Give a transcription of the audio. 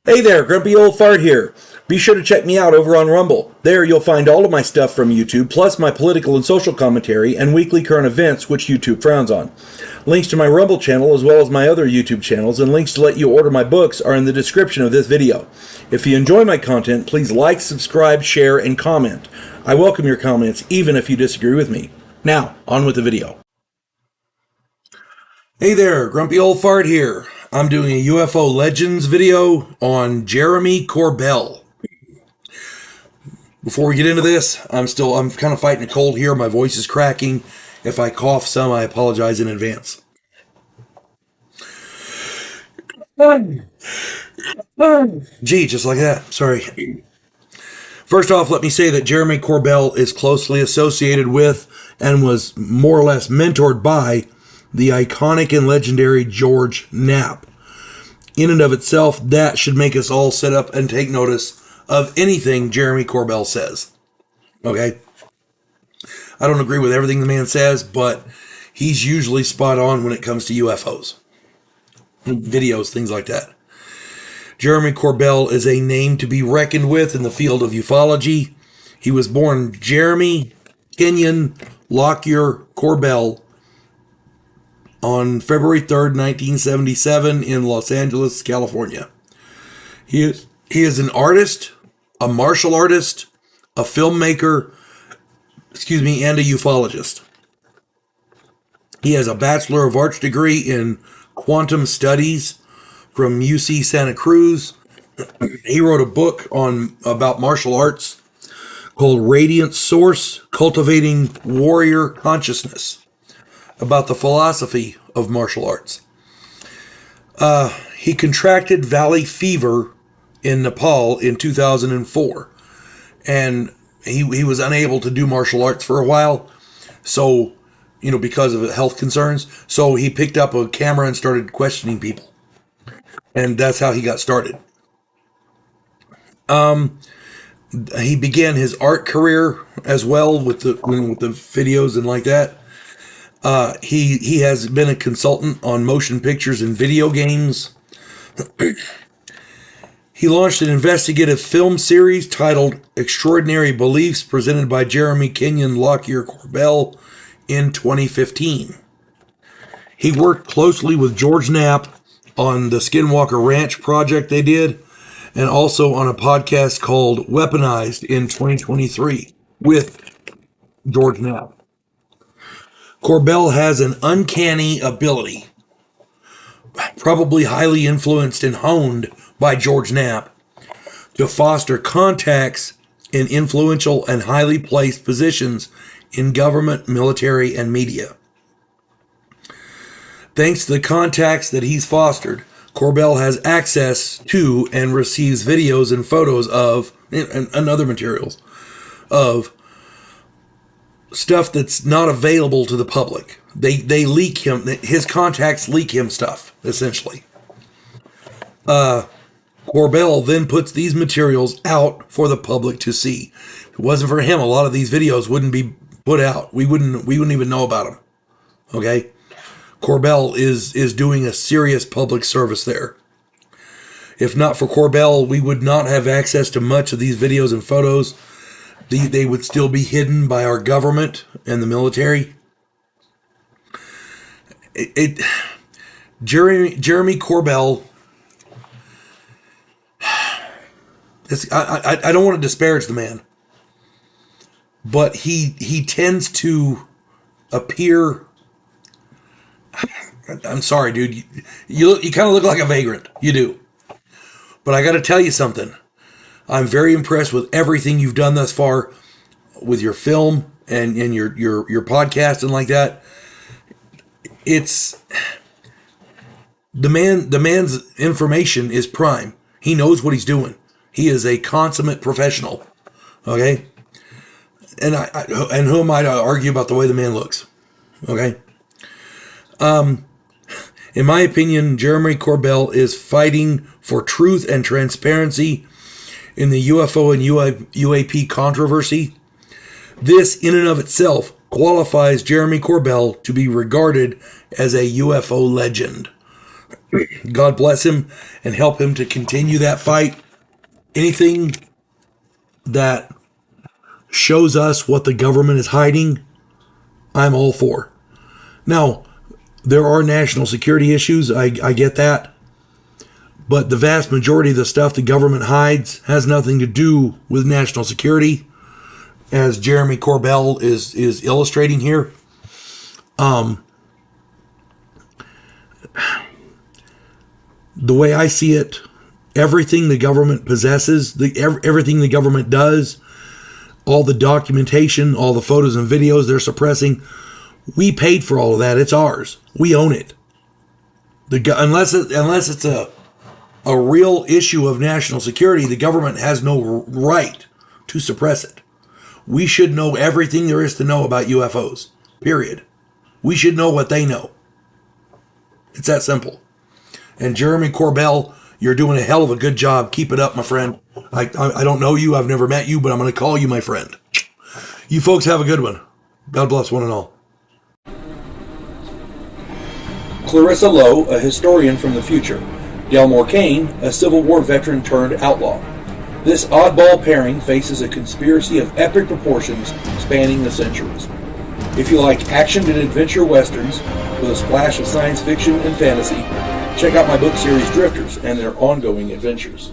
Hey there, Grumpy Old Fart here. Be sure to check me out over on Rumble. There you'll find all of my stuff from YouTube, plus my political and social commentary and weekly current events, which YouTube frowns on. Links to my Rumble channel as well as my other YouTube channels and links to let you order my books are in the description of this video. If you enjoy my content, please like, subscribe, share, and comment. I welcome your comments, even if you disagree with me. Now, on with the video. Hey there, Grumpy Old Fart here. I'm doing a UFO Legends video on Jeremy Corbell. Before we get into this, I'm kind of fighting a cold here. My voice is cracking. If I cough some, I apologize in advance. Gee, just like that. Sorry. First off, let me say that Jeremy Corbell is closely associated with and was more or less mentored by the iconic and legendary George Knapp. In and of itself, that should make us all sit up and take notice of anything Jeremy Corbell says. Okay? I don't agree with everything the man says, but he's usually spot on when it comes to UFOs. Videos, things like that. Jeremy Corbell is a name to be reckoned with in the field of ufology. He was born Jeremy Kenyon Lockyer Corbell on February 3rd, 1977 in Los Angeles, California. He is an artist, a martial artist, a filmmaker, and a ufologist. He has a Bachelor of Arts degree in Quantum Studies from UC Santa Cruz. He wrote a book about martial arts called Radiant Source: Cultivating Warrior Consciousness, about the philosophy of martial arts. He contracted valley fever in Nepal in 2004, and he was unable to do martial arts for a while, so, because of health concerns, so he picked up a camera and started questioning people, and that's how he got started. He began his art career as well with the videos and like that. He has been a consultant on motion pictures and video games. He launched an investigative film series titled Extraordinary Beliefs, presented by Jeremy Kenyon Lockyer Corbell in 2015. He worked closely with George Knapp on the Skinwalker Ranch project they did, and also on a podcast called Weaponized in 2023 with George Knapp. Corbell has an uncanny ability, probably highly influenced and honed by George Knapp, to foster contacts in influential and highly placed positions in government, military, and media. Thanks to the contacts that he's fostered, Corbell has access to and receives videos and photos of, and other materials, of stuff that's not available to the public. They leak him, his contacts leak him stuff, essentially. Corbell then puts these materials out for the public to see. If it wasn't for him, a lot of these videos wouldn't be put out. We wouldn't even know about them. Okay? Corbell is doing a serious public service there. If not for Corbell, we would not have access to much of these videos and photos. They would still be hidden by our government and the military. Jeremy Corbell, I don't want to disparage the man, but he tends to appear, I'm sorry, dude, you kind of look like a vagrant. You do. But I got to tell you something. I'm very impressed with everything you've done thus far with your film and your podcast and like that. It's the man's information is prime. He knows what he's doing. He is a consummate professional. Okay? And and who am I to argue about the way the man looks? Okay? In my opinion, Jeremy Corbell is fighting for truth and transparency in the UFO and UAP controversy. This, in and of itself, qualifies Jeremy Corbell to be regarded as a UFO legend. God bless him and help him to continue that fight. Anything that shows us what the government is hiding, I'm all for. Now, there are national security issues. I get that. But the vast majority of the stuff the government hides has nothing to do with national security, as Jeremy Corbell is illustrating here. The way I see it, everything the government possesses, everything the government does, all the documentation, all the photos and videos they're suppressing, we paid for all of that. It's ours. We own it. Unless it's a real issue of national security, the government has no right to suppress it. We should know everything there is to know about UFOs, period. We should know what they know. It's that simple. And Jeremy Corbell, you're doing a hell of a good job. Keep it up, my friend. I don't know you. I've never met you, but I'm going to call you my friend. You folks have a good one. God bless one and all. Clarissa Lowe, a historian from the future. Delmore Kane, a Civil War veteran turned outlaw. This oddball pairing faces a conspiracy of epic proportions spanning the centuries. If you like action and adventure westerns with a splash of science fiction and fantasy, check out my book series Drifters and their ongoing adventures.